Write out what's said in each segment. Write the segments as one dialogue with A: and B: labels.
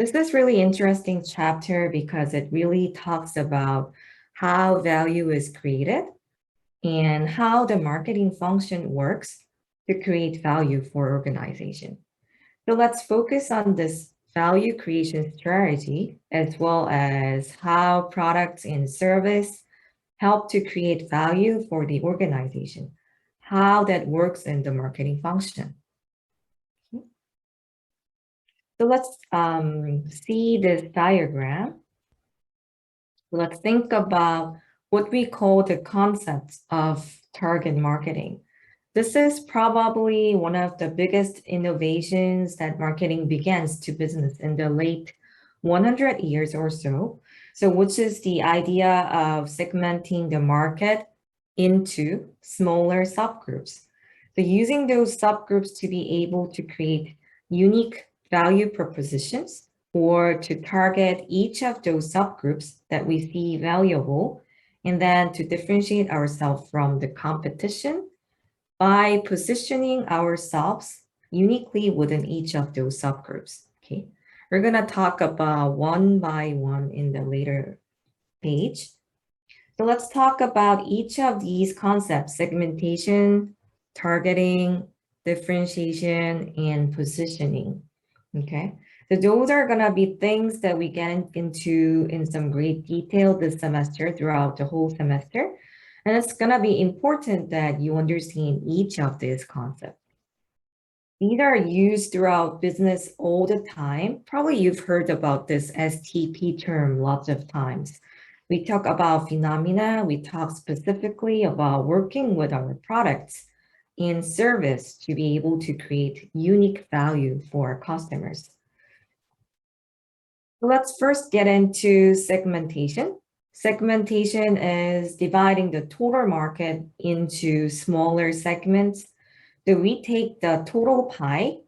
A: This is really interesting chapter because it really talks about how value is created and how the marketing function works to create value for organization. So let's focus on this value creation strategy as well as how products and service help to create value for the organization, how that works in the marketing function. So let's see this diagram. Let's think about what we call the concepts of target marketing. This is probably one of the biggest innovations that marketing begins to business in the late 100 years or so. So which is the idea of segmenting the market into smaller subgroups. So using those subgroups to be able to create unique value propositions or to target each of those subgroups that we see valuable, and then to differentiate ourselves from the competition by positioning ourselves uniquely within each of those subgroups. Okay, we're gonna talk about one by one in the later page. So let's talk about each of these concepts: segmentation, targeting, differentiation, and positioning. Okay, so those are gonna be things that we get into in some great detail this semester, throughout the whole semester. And it's gonna be important that you understand each of these concepts. These are used throughout business all the time. Probably you've heard about this STP term lots of times. We talk about phenomena, we talk specifically about working with our products and service to be able to create unique value for our customers. Let's first get into segmentation. Segmentation is dividing the total market into smaller segments. So we take the total pie,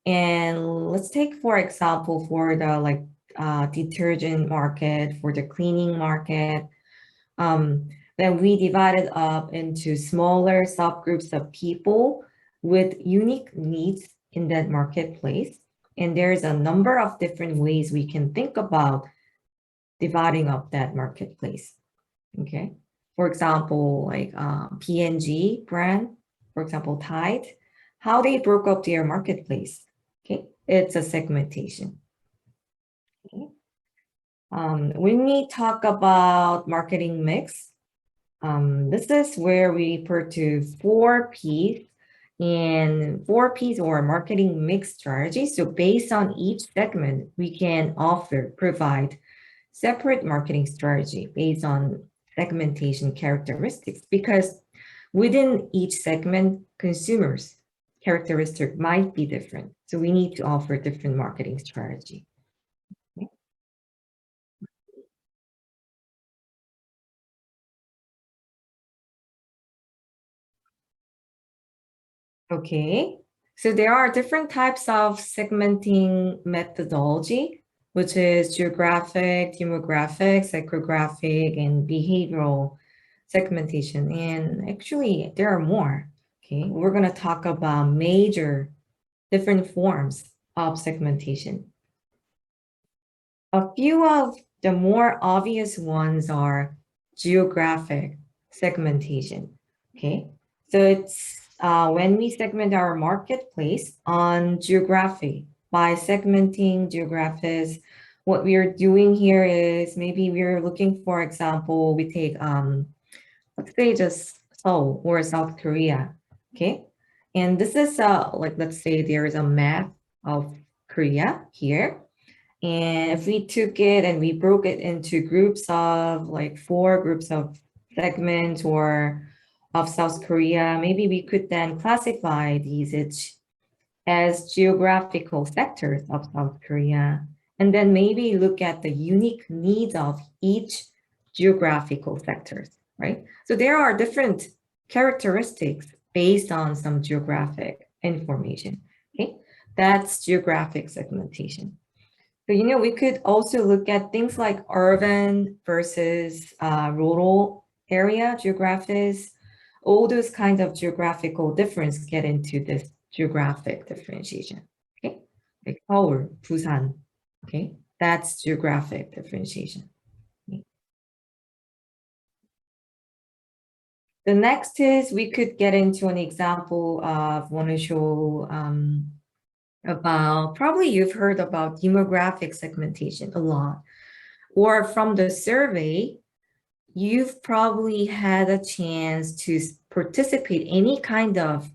A: and let's take, for example, for the detergent market, for the cleaning market, then we divide it up into smaller subgroups of people with unique needs in that marketplace. And there's a number of different ways we can think about dividing up that marketplace. Okay. For example, like P&G brand, for example, Tide, how they broke up their marketplace. Okay. It's a segmentation. Okay. When we talk about marketing mix, this is where we refer to 4Ps, and 4Ps or marketing mix strategy. So based on each segment, we can provide separate marketing strategy based on segmentation characteristics, because within each segment, consumers' characteristic might be different. So we need to offer different marketing strategy. Okay, so there are different types of segmenting methodology, which is geographic, demographic, psychographic, and behavioral segmentation. And actually, there are more. Okay, we're going to talk about major different forms of segmentation. A few of the more obvious ones are geographic segmentation. Okay, so it's when we segment our marketplace on geography. By segmenting geographies, what we are doing here is maybe we're looking, for example, we take let's say just Seoul or South Korea. Okay, and this is let's say there is a map of Korea here. And if we took it and we broke it into groups of like 4 groups of segments or of South Korea, maybe we could then classify these as geographical sectors of South Korea, and then maybe look at the unique needs of each geographical sectors, right? So there are different characteristics based on some geographic information, okay? That's geographic segmentation. So, we could also look at things like urban versus rural area geographies. All those kinds of geographical difference get into this geographic differentiation. Okay, like Seoul, Busan, Okay, that's geographic differentiation. The next is we could get into an example of want to show about, probably you've heard about demographic segmentation a lot, or from the survey, you've probably had a chance to participate any kind of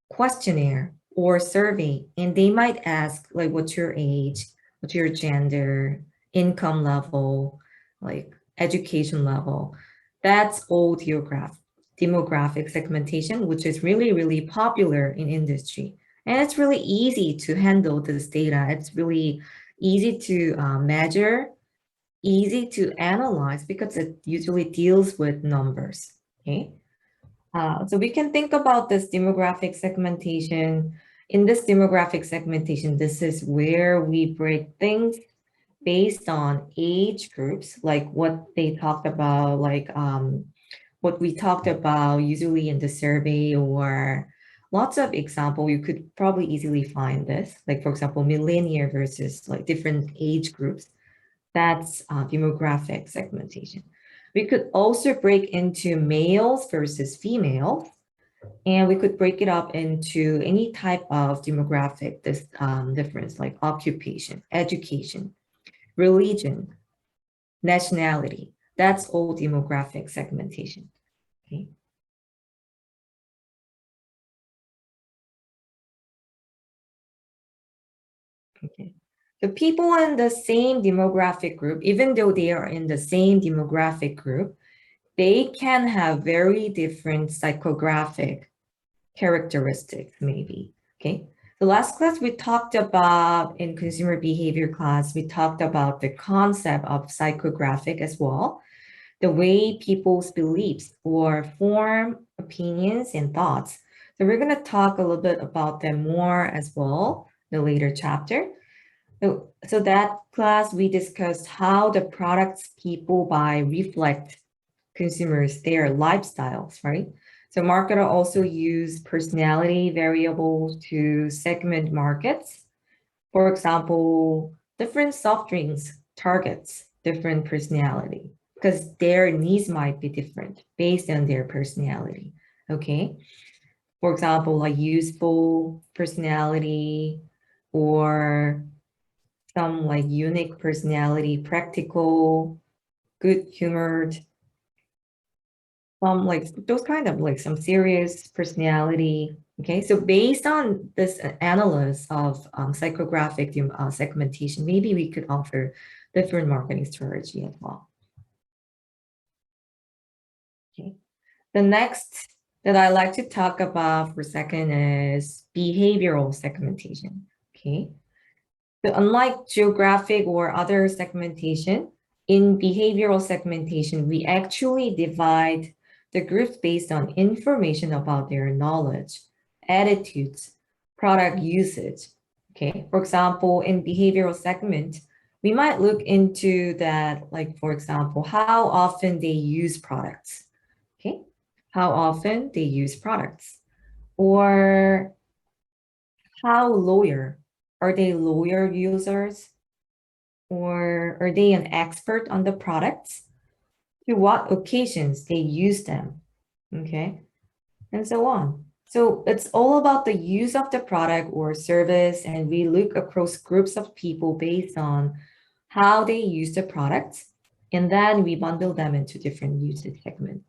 A: questionnaire or survey, and they might ask like, what's your age, what's your gender, income level, like education level. That's all demographic segmentation, which is really, really popular in industry. And it's really easy to handle this data. It's really easy to measure, easy to analyze because it usually deals with numbers, okay? So we can think about this demographic segmentation. In this demographic segmentation, this is where we break things based on age groups, like what they talked about, like what we talked about usually in the survey, or lots of example. You could probably easily find this, like for example, millennial versus like different age groups. That's demographic segmentation. We could also break into males versus females, and we could break it up into any type of demographic difference, like occupation, education, religion, nationality. That's all demographic segmentation. Okay. Okay. The people in the same demographic group, even though they are in the same demographic group, they can have very different psychographic characteristics, maybe. Okay. The last class we talked about in consumer behavior class, we talked about the concept of psychographic as well, the way people's beliefs or form opinions and thoughts. So we're going to talk a little bit about them more as well, the later chapter. So that class, we discussed how the products people buy reflect consumers, their lifestyles, right? So marketer also use personality variables to segment markets. For example, different soft drinks targets different personality because their needs might be different based on their personality, okay? For example, like useful personality or some like unique personality, practical, good-humored, like those kind of like some serious personality. Okay, so based on this analysis of psychographic segmentation, maybe we could offer different marketing strategy as well. Okay, the next that I like to talk about for a second is behavioral segmentation. Okay, so unlike geographic or other segmentation, in behavioral segmentation, we actually divide the groups based on information about their knowledge, attitudes, product usage. Okay, for example, in behavioral segment, we might look into that, like for example, how often they use products. Okay, how often they use products, or how loyal are they loyal users, or are they an expert on the products? To what occasions they use them, okay, and so on. So it's all about the use of the product or service, and we look across groups of people based on how they use the products, and then we bundle them into different usage segments.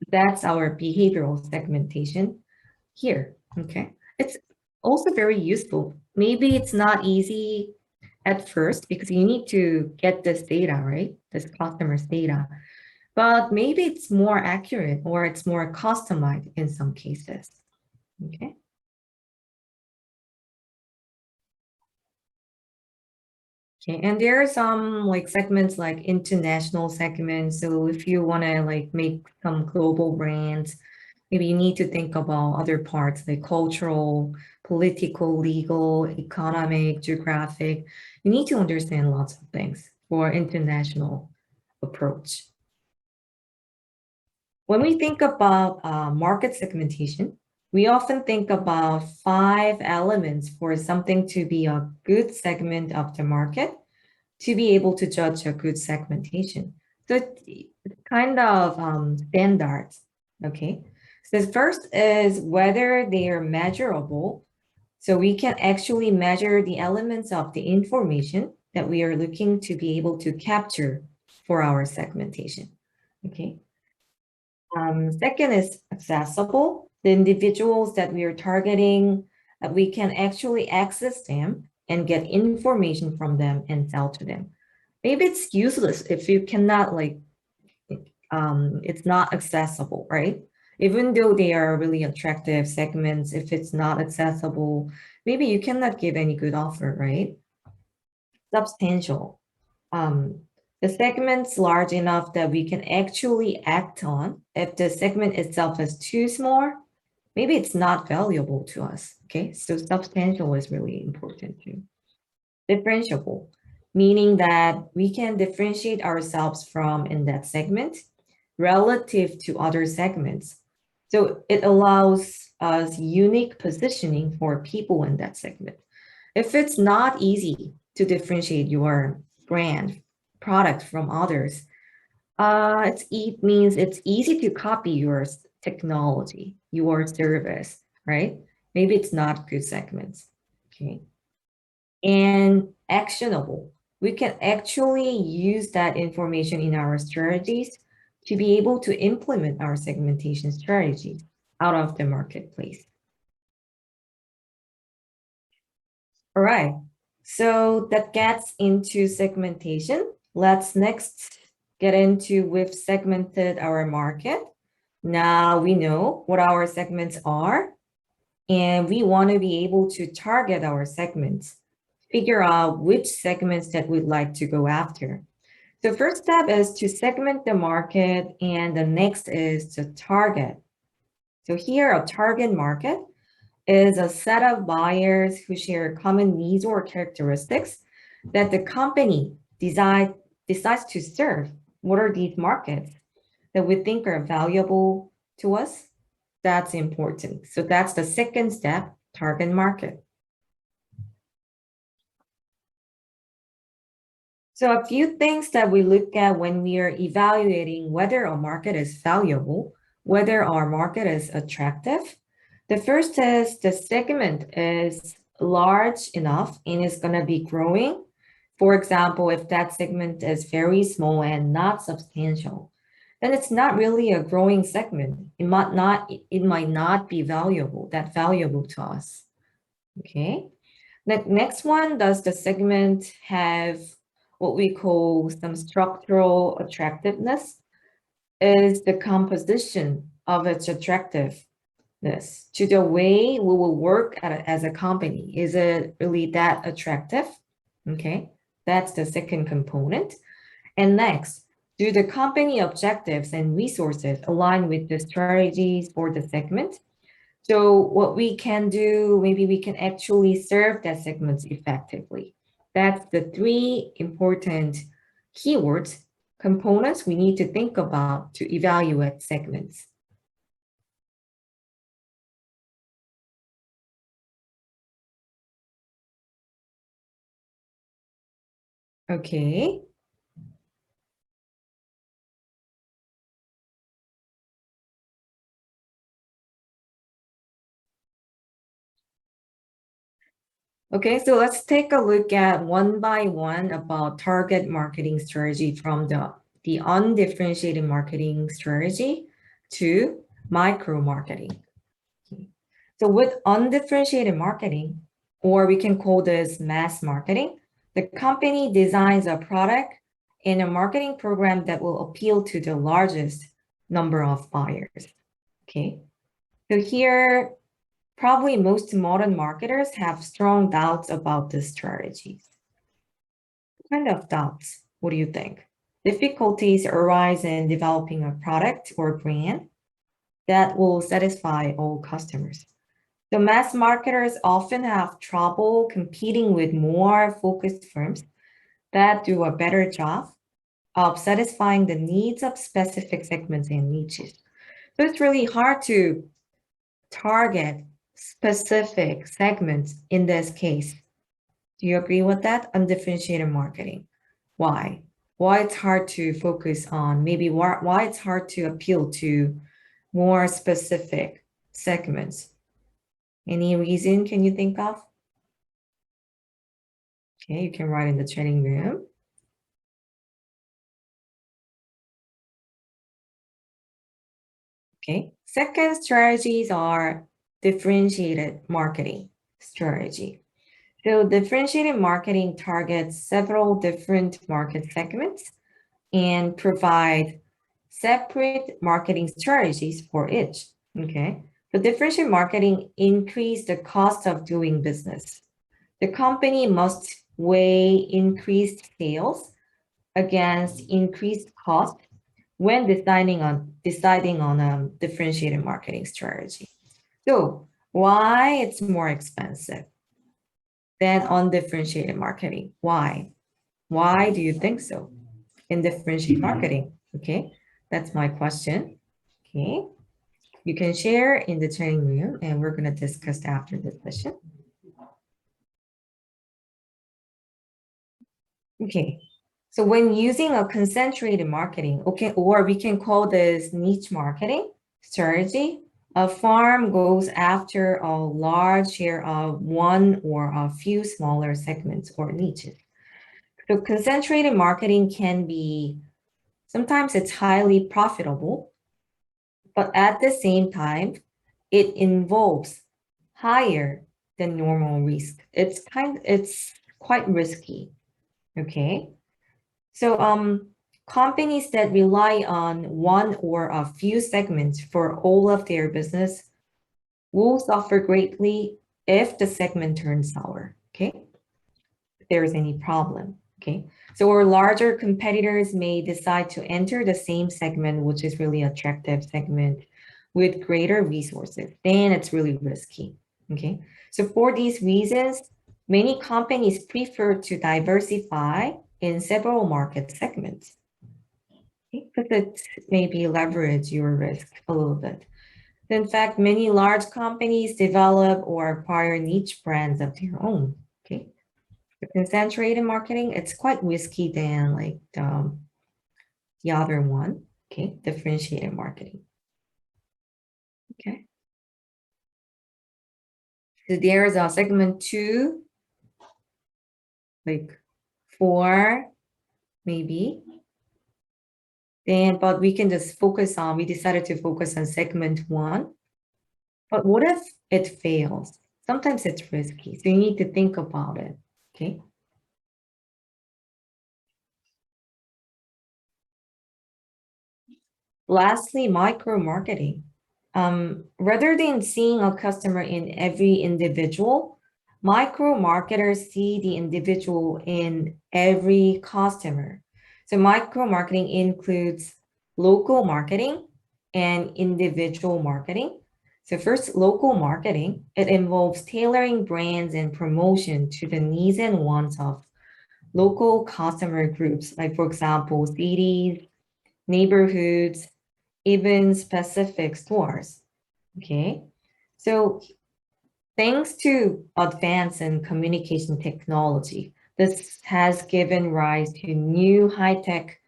A: That's our behavioral segmentation here, okay? It's also very useful. Maybe it's not easy at first because you need to get this data, right? This customer's data. But maybe it's more accurate or it's more customized in some cases. Okay. Okay, and there are some like segments like international segments. So if you want to like make some global brands, maybe you need to think about other parts like cultural, political, legal, economic, geographic. You need to understand lots of things for international approach. When we think about market segmentation, we often think about 5 elements for something to be a good segment of the market. to be able to judge a good segmentation. So it's kind of standards, okay? So the first is whether they are measurable. So we can actually measure the elements of the information that we are looking to be able to capture for our segmentation, okay? Second is accessible. The individuals that we are targeting, we can actually access them and get information from them and sell to them. Maybe it's useless if you cannot it's not accessible, right? Even though they are really attractive segments, if it's not accessible, maybe you cannot give any good offer, right? Substantial. The segment's large enough that we can actually act on. If the segment itself is too small, maybe it's not valuable to us, okay? So substantial is really important too. Differentiable, meaning that we can differentiate ourselves from in that segment relative to other segments. So it allows us unique positioning for people in that segment. If it's not easy to differentiate your brand product from others, it means it's easy to copy your technology, your service, right? Maybe it's not good segments, okay? And actionable. We can actually use that information in our strategies to be able to implement our segmentation strategy out of the marketplace. All right, so that gets into segmentation. Let's next get into we've segmented our market. Now we know what our segments are, and we want to be able to target our segments, figure out which segments that we'd like to go after. The first step is to segment the market, and the next is to target. So here, a target market is a set of buyers who share common needs or characteristics that the company decides to serve. What are these markets that we think are valuable to us? That's important. So that's the second step, target market. So a few things that we look at when we are evaluating whether a market is valuable, whether our market is attractive. The first is the segment is large enough and is going to be growing. For example, if that segment is very small and not substantial, then it's not really a growing segment. It might not be valuable to us. Okay. The next one, does the segment have what we call some structural attractiveness? Is the composition of its attractiveness to the way we will work as a company? Is it really that attractive? Okay, that's the second component. And next, do the company objectives and resources align with the strategies for the segment? So what we can do, maybe we can actually serve that segment effectively. That's the three important keywords, components we need to think about to evaluate segments. Okay. Okay, so let's take a look at one by one about target marketing strategy from the undifferentiated marketing strategy to micro marketing. Okay. So with undifferentiated marketing, or we can call this mass marketing, the company designs a product and a marketing program that will appeal to the largest number of buyers. Okay, so here, probably most modern marketers have strong doubts about this strategy. What kind of doubts? What do you think? Difficulties arise in developing a product or brand that will satisfy all customers. The mass marketers often have trouble competing with more focused firms that do a better job of satisfying the needs of specific segments and niches. So it's really hard to target specific segments in this case. Do you agree with that? Undifferentiated marketing. Why? Why it's hard to focus on, maybe why it's hard to appeal to more specific segments? Any reason can you think of? Okay, you can write in the chatting room. Okay, second strategies are differentiated marketing strategy. So differentiated marketing targets several different market segments and provide separate marketing strategies for each. Okay, the differentiated marketing increase the cost of doing business. The company must weigh increased sales against increased cost when deciding on a differentiated marketing strategy. So why it's more expensive than undifferentiated marketing? Why? Why do you think so? In differentiated marketing, okay? That's my question. Okay. You can share in the training room and we're going to discuss after this session. Okay. So when using a concentrated marketing, okay, or we can call this niche marketing strategy, a firm goes after a large share of one or a few smaller segments or niches. So concentrated marketing can be, sometimes it's highly profitable, but at the same time, it involves higher than normal risk. It's quite risky, okay? So companies that rely on one or a few segments for all of their business will suffer greatly if the segment turns sour, okay? If there is any problem, okay? So our larger competitors may decide to enter the same segment, which is really attractive segment with greater resources, then it's really risky, okay? So for these reasons, many companies prefer to diversify in several market segments, because it maybe leverage your risk a little bit. In fact, many large companies develop or acquire niche brands of their own, okay? The concentrated marketing, it's quite risky than like the other one, okay? Differentiated marketing, okay? So there's a segment 2, like 4, maybe. But we can just we decided to focus on segment 1. But what if it fails? Sometimes it's risky, so you need to think about it, okay? Lastly, micro marketing. Rather than seeing a customer in every individual, micro marketers see the individual in every customer. So micro marketing includes local marketing and individual marketing. So first, local marketing, it involves tailoring brands and promotion to the needs and wants of local customer groups, like for example, cities, neighborhoods, even specific stores, okay? So thanks to advance in communication technology, this has given rise to new high-tech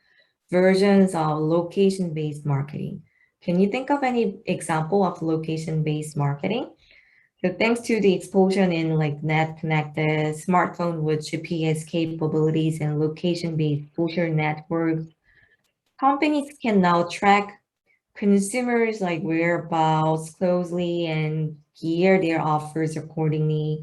A: versions of location-based marketing. Can you think of any example of location-based marketing? So thanks to the explosion in like net-connected smartphone with GPS capabilities and location-based social networks, companies can now track consumers like whereabouts closely and gear their offers accordingly.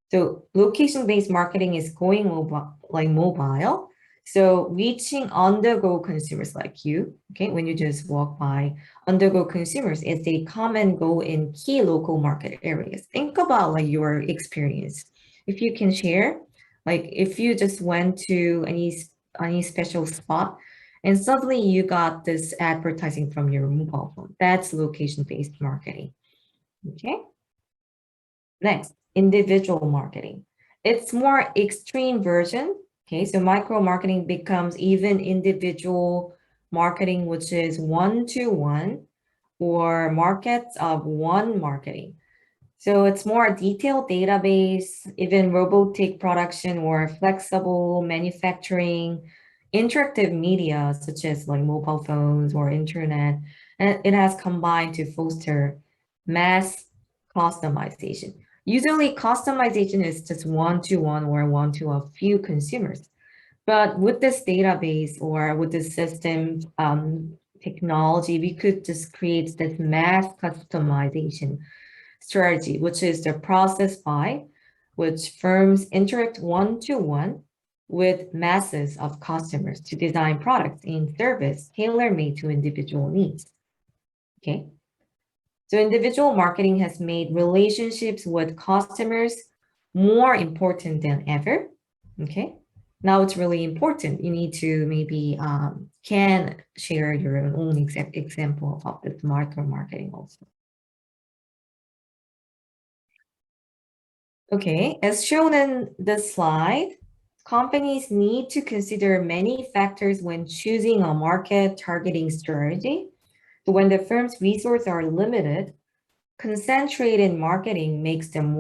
A: So location-based marketing is going mobile. So reaching on-the-go consumers like you, okay, when you just walk by, on-the-go consumers is a common goal in key local market areas. Think about like your experience. If you can share, like if you just went to any special spot and suddenly you got this advertising from your mobile phone, that's location-based marketing, okay? Next, individual marketing. It's more extreme version. Okay, so micro marketing becomes even individual marketing, which is one-to-one or markets of one marketing. So it's more detailed database, even robotic production or flexible manufacturing, interactive media such as like mobile phones or internet, and it has combined to foster mass customization. Usually customization is just one-to-one or one to a few consumers. But with this database or with this system technology, we could just create this mass customization strategy, which is the process by which firms interact one-to-one with masses of customers to design products and service tailor-made to individual needs. Okay. So individual marketing has made relationships with customers more important than ever. Okay. Now it's really important. You need to maybe can share your own example of this micro marketing also. Okay, as shown in this slide, companies need to consider many factors when choosing a market targeting strategy. So when the firm's resources are limited, concentrated marketing makes them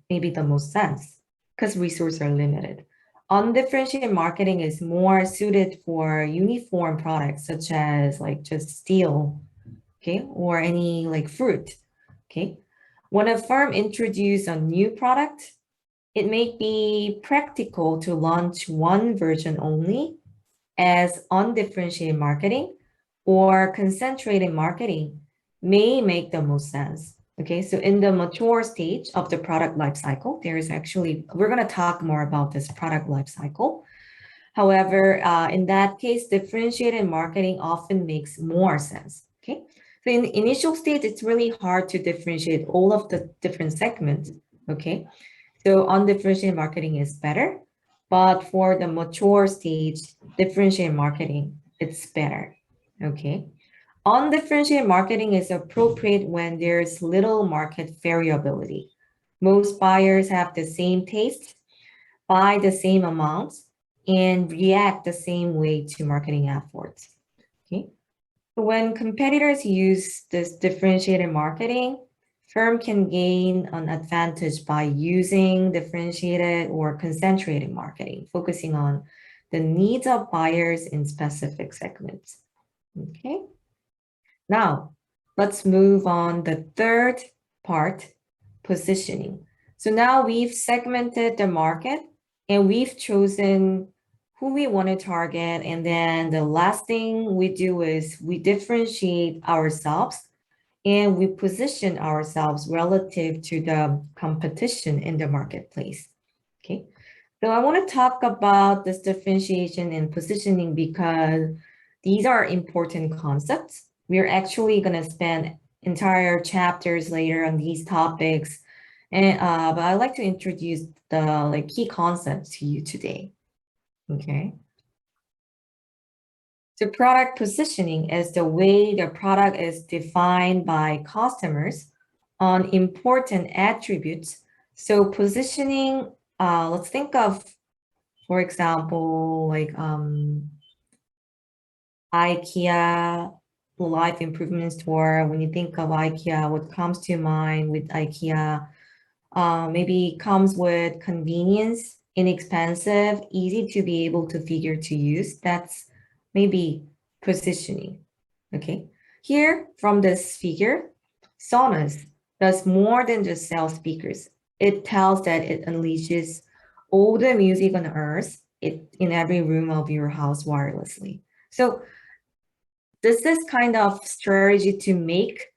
A: maybe the most sense because resources are limited. Undifferentiated marketing is more suited for uniform products such as like just steel, okay, or any like fruit, okay. When a firm introduces a new product, it may be practical to launch one version only as undifferentiated marketing, or concentrated marketing may make the most sense. Okay, so in the mature stage of the product life cycle, there is actually, we're going to talk more about this product life cycle. However, in that case, differentiated marketing often makes more sense. Okay, so in the initial stage, it's really hard to differentiate all of the different segments. Okay, so undifferentiated marketing is better, but for the mature stage, differentiated marketing, it's better. Okay. Undifferentiated marketing is appropriate when there's little market variability. Most buyers have the same taste, buy the same amounts, and react the same way to marketing efforts. Okay. When competitors use this differentiated marketing, firm can gain an advantage by using differentiated or concentrated marketing, focusing on the needs of buyers in specific segments. Okay. Now, let's move on the third part, positioning. So now we've segmented the market and we've chosen who we want to target. And then the last thing we do is we differentiate ourselves and we position ourselves relative to the competition in the marketplace. Okay. So I want to talk about this differentiation and positioning because these are important concepts. We're actually going to spend entire chapters later on these topics. And but I'd like to introduce the key concepts to you today. Okay. So product positioning is the way the product is defined by customers on important attributes. So positioning, let's think of, for example, like IKEA life improvement store. When you think of IKEA, what comes to mind with IKEA? Maybe comes with convenience, inexpensive, easy to be able to figure to use. That's maybe positioning. Okay. Here from this figure, Sonos does more than just sell speakers. It tells that it unleashes all the music on earth in every room of your house wirelessly. So this is kind of strategy to make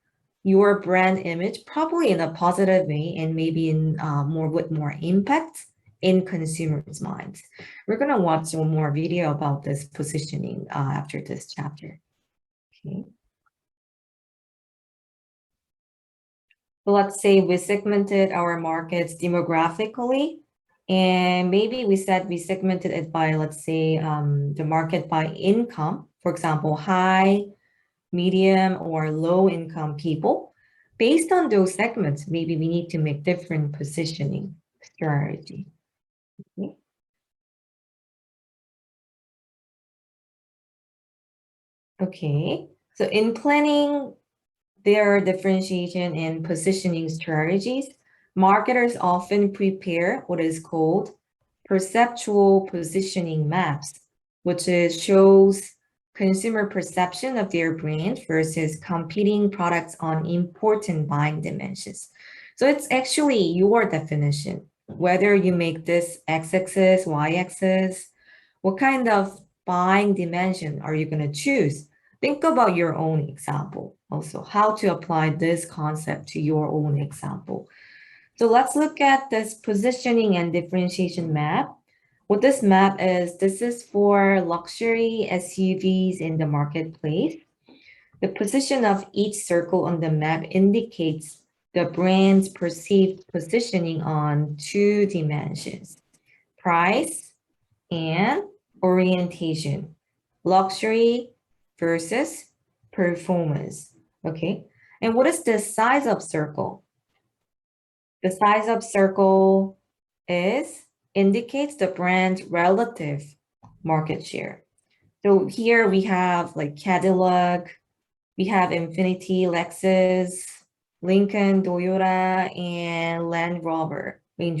A: your brand image probably in a positive way and maybe in with more impact in consumers' minds. We're going to watch one more video about this positioning after this chapter. Okay. So let's say we segmented our markets demographically, and maybe we said we segmented it by, let's say, the market by income, for example, high, medium, or low income people. Based on those segments, maybe we need to make different positioning strategy. Okay. Okay, so in planning their differentiation and positioning strategies, marketers often prepare what is called perceptual positioning maps, which shows consumer perception of their brand versus competing products on important buying dimensions. So it's actually your definition, whether you make this x-axis, y-axis, what kind of buying dimension are you going to choose? Think about your own example. Also, how to apply this concept to your own example. So let's look at this positioning and differentiation map. What this map is, this is for luxury SUVs in the marketplace. The position of each circle on the map indicates the brand's perceived positioning on two dimensions, price and orientation, luxury versus performance, okay? And what is the size of circle? The size of circle indicates the brand's relative market share. So here we have like Cadillac, we have Infiniti, Lexus, Lincoln, Toyota, and Range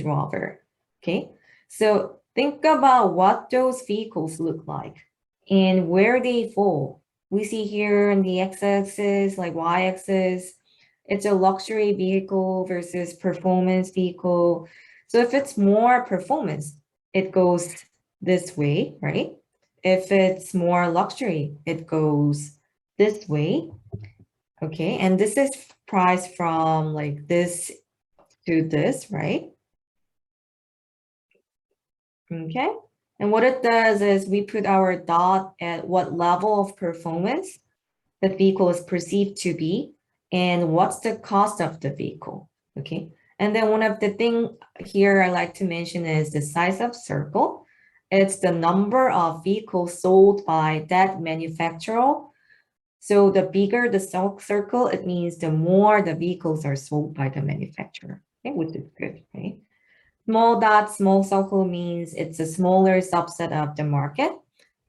A: Rover, okay? So think about what those vehicles look like and where they fall. We see here on the x-axis, like y-axis, it's a luxury vehicle versus performance vehicle. So if it's more performance, it goes this way, right? If it's more luxury, it goes this way. Okay, and this is priced from like this to this, right? Okay, and what it does is we put our dot at what level of performance the vehicle is perceived to be and what's the cost of the vehicle, okay? And then one of the thing here I like to mention is the size of circle. It's the number of vehicles sold by that manufacturer. So the bigger the circle, it means the more the vehicles are sold by the manufacturer, okay? Which is good, right? Small dot, small circle means it's a smaller subset of the market.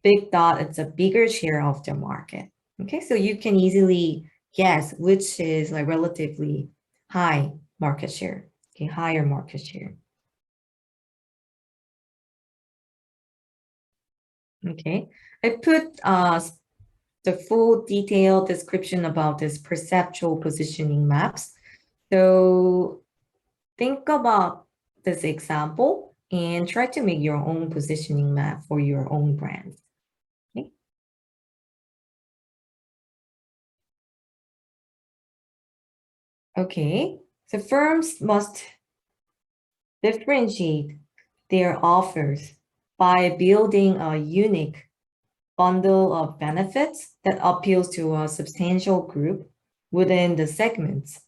A: Big dot, it's a bigger share of the market. Okay, so you can easily guess which is like relatively high market share, okay, higher market share. Okay, I put the full detailed description about this perceptual positioning maps. So think about this example and try to make your own positioning map for your own brands. Okay. Okay, so firms must differentiate their offers by building a unique bundle of benefits that appeals to a substantial group within the segments.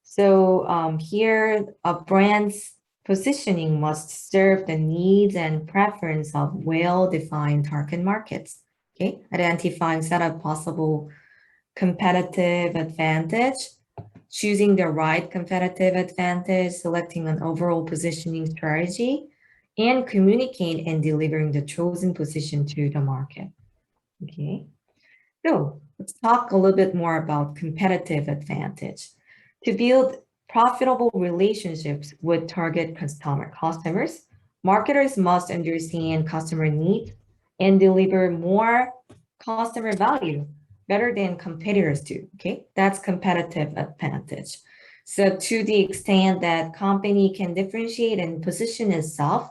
A: So here, a brand's positioning must serve the needs and preference of well-defined target markets. Okay, identifying set of possible competitive advantage, choosing the right competitive advantage, selecting an overall positioning strategy, and communicate and delivering the chosen position to the market. Okay, so let's talk a little bit more about competitive advantage. To build profitable relationships with target customers, marketers must understand customer needs and deliver more customer value better than competitors do, okay? That's competitive advantage. So to the extent that company can differentiate and position itself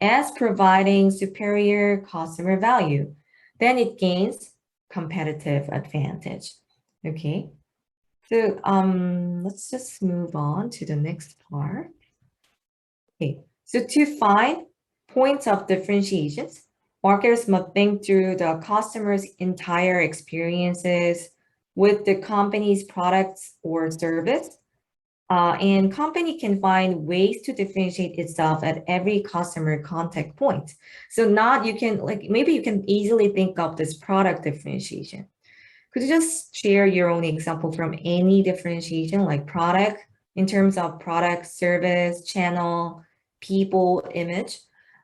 A: as providing superior customer value, then it gains competitive advantage, okay? So let's just move on to the next part. Okay, so to find points of differentiations, marketers must think through the customer's entire experiences with the company's products or service. And company can find ways to differentiate itself at every customer contact point. So not you can like maybe you can easily think of this product differentiation. Could you just share your own example from any differentiation like product in terms of product, service, channel, people, image?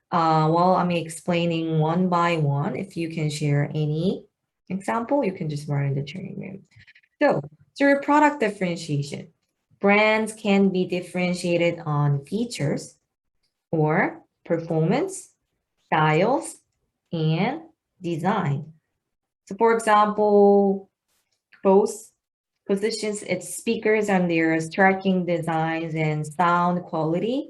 A: While I'm explaining one by one, if you can share any example, you can just write in the training room. So through product differentiation, brands can be differentiated on features or performance, styles, and design. So for example, both positions its speakers on their striking designs and sound quality.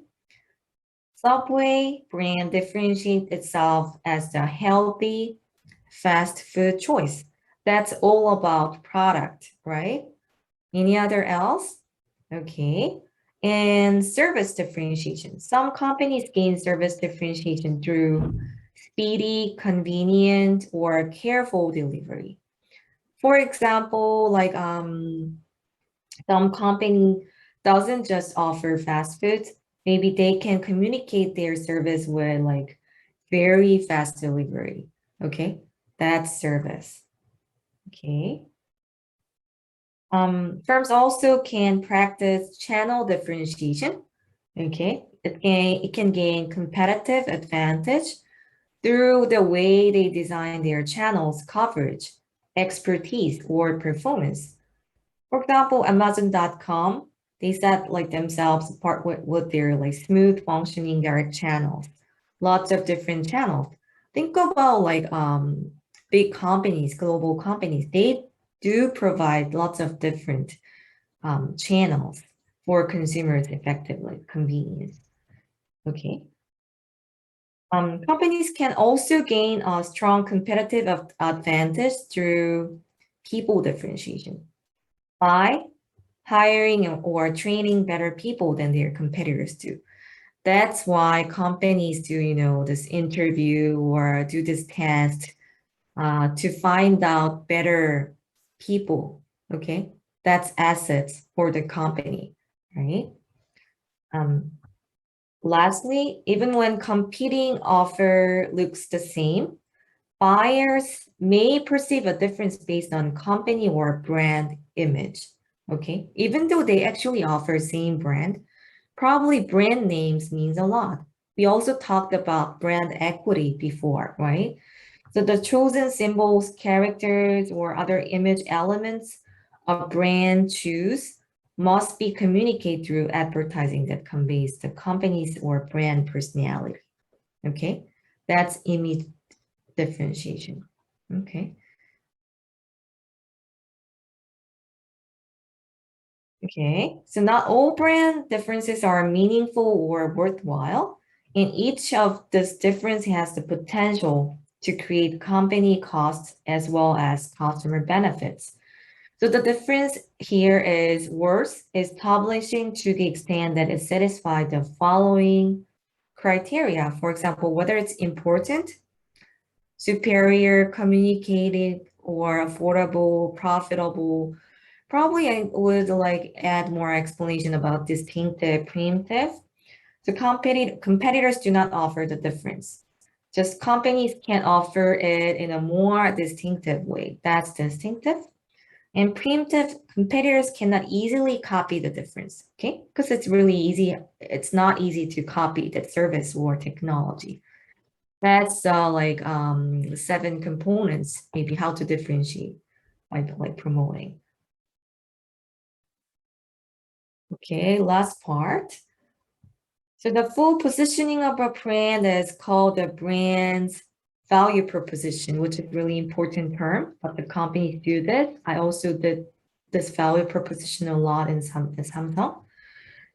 A: Subway brand differentiates itself as the healthy fast food choice. That's all about product, right? Any other else? Okay. And service differentiation. Some companies gain service differentiation through speedy, convenient, or careful delivery. For example, like some company doesn't just offer fast food, maybe they can communicate their service with like very fast delivery. Okay, that's service. Okay. Firms also can practice channel differentiation. Okay, it can gain competitive advantage through the way they design their channels coverage, expertise, or performance. For example, Amazon.com, they set like themselves apart with their like smooth functioning direct channels, lots of different channels. Think about like big companies, global companies, they do provide lots of different channels for consumers effectively, convenience. Okay. Companies can also gain a strong competitive advantage through people differentiation by hiring or training better people than their competitors do. That's why companies do, this interview or do this test to find out better people. Okay, that's assets for the company, right? Lastly, even when competing offer looks the same, buyers may perceive a difference based on company or brand image. Okay, even though they actually offer same brand, probably brand names means a lot. We also talked about brand equity before, right? So the chosen symbols, characters, or other image elements a brand choose must be communicated through advertising that conveys the company's or brand personality. Okay, that's image differentiation. Okay. Okay, so not all brand differences are meaningful or worthwhile, and each of this difference has the potential to create company costs as well as customer benefits. So the difference here is worth establishing to the extent that it satisfies the following criteria. For example, whether it's important, superior, communicated, or affordable, profitable. Probably I would like add more explanation about distinctive, preemptive. So competitors do not offer the difference. Just companies can offer it in a more distinctive way. That's distinctive. And preemptive competitors cannot easily copy the difference, okay? Because it's really easy. It's not easy to copy that service or technology. That's like 7 components, maybe how to differentiate by like promoting. Okay, last part. So the full positioning of a brand is called the brand's value proposition, which is really important term, but the companies do this. I also did this value proposition a lot in Samsung.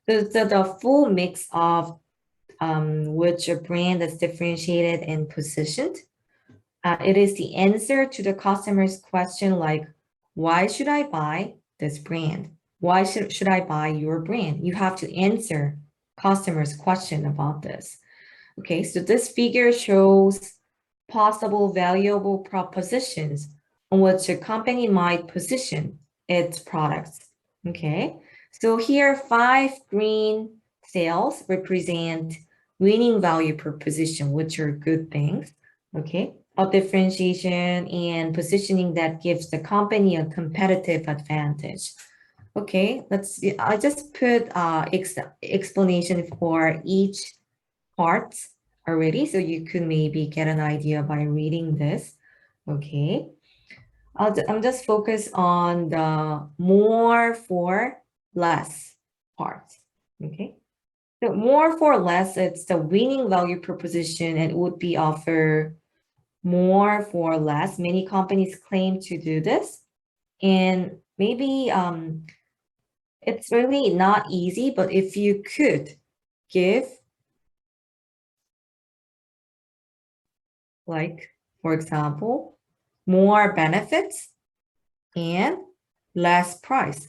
A: The full mix of which a brand is differentiated and positioned. It is the answer to the customer's question like, why should I buy this brand? Why should I buy your brand? You have to answer customers' question about this. Okay, so this figure shows possible valuable propositions on which a company might position its products. Okay, so here 5 green cells represent winning value proposition, which are good things. Okay, of differentiation and positioning that gives the company a competitive advantage. Okay, let's see. I just put explanation for each part already, so you could maybe get an idea by reading this. Okay, I'm just focused on the more for less. parts. Okay. So more for less, it's the winning value proposition and would be offer more for less. Many companies claim to do this. And maybe it's really not easy, but if you could give, like, for example, more benefits and less price.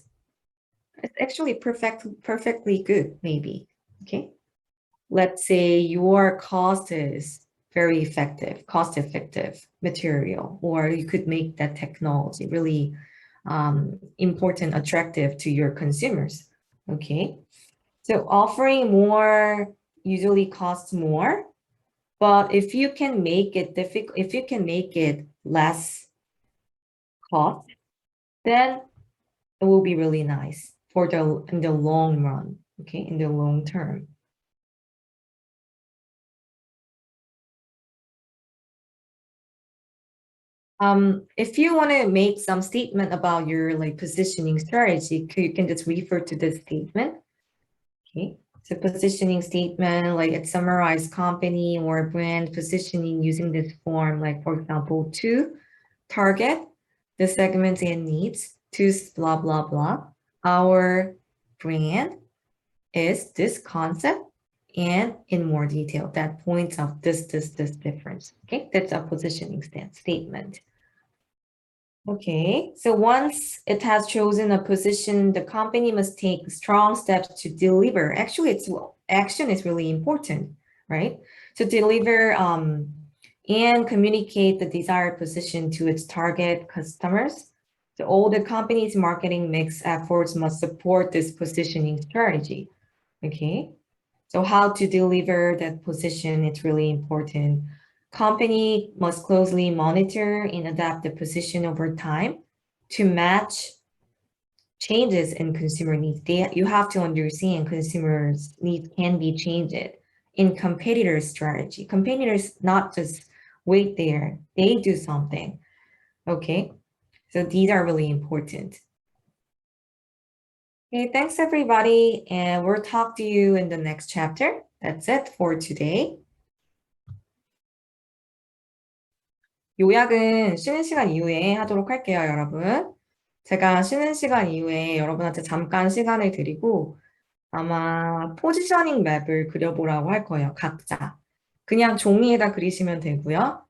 A: It's actually perfectly good, maybe. Okay. Let's say your cost is very effective, cost-effective material, or you could make that technology really important, attractive to your consumers. Okay. So offering more usually costs more, but if you can make it difficult, if you can make it less cost, then it will be really nice for in the long run, okay, in the long term. If you want to make some statement about your like positioning strategy, you can just refer to this statement. Okay, so positioning statement, like it summarizes company or brand positioning using this form, like for example, to target the segments and needs to blah, blah, blah. Our brand is this concept and in more detail that points out this difference. Okay, that's a positioning statement. Okay, so once it has chosen a position, the company must take strong steps to deliver. Actually, action is really important, right? To deliver and communicate the desired position to its target customers. So all the company's marketing mix efforts must support this positioning strategy. Okay, so how to deliver that position, it's really important. Company must closely monitor and adapt the position over time to match changes in consumer needs. You have to understand consumers' needs can be changed in competitor strategy. Competitors not just wait there, they do something. Okay, so these are really important. Okay, thanks everybody, and we'll talk to you in the next chapter. That's it for today. 요약은 쉬는 시간 이후에 하도록 할게요, 여러분. 제가 쉬는 시간 이후에 여러분한테 잠깐 시간을 드리고 아마 포지셔닝 맵을 그려보라고 할 거예요, 각자. 그냥 종이에다 그리시면 되고요.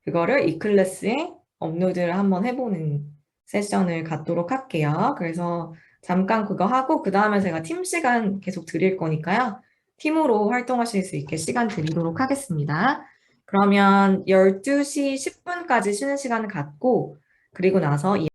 A: 그거를 이 클래스에 업로드를 한번 해보는 세션을 갖도록 할게요. 그래서 잠깐 그거 하고 그 다음에 제가 팀 시간 계속 드릴 거니까요. 팀으로 활동하실 수 있게 시간 드리도록 하겠습니다. 그러면 12시 10분까지 쉬는 시간을 갖고 그리고 나서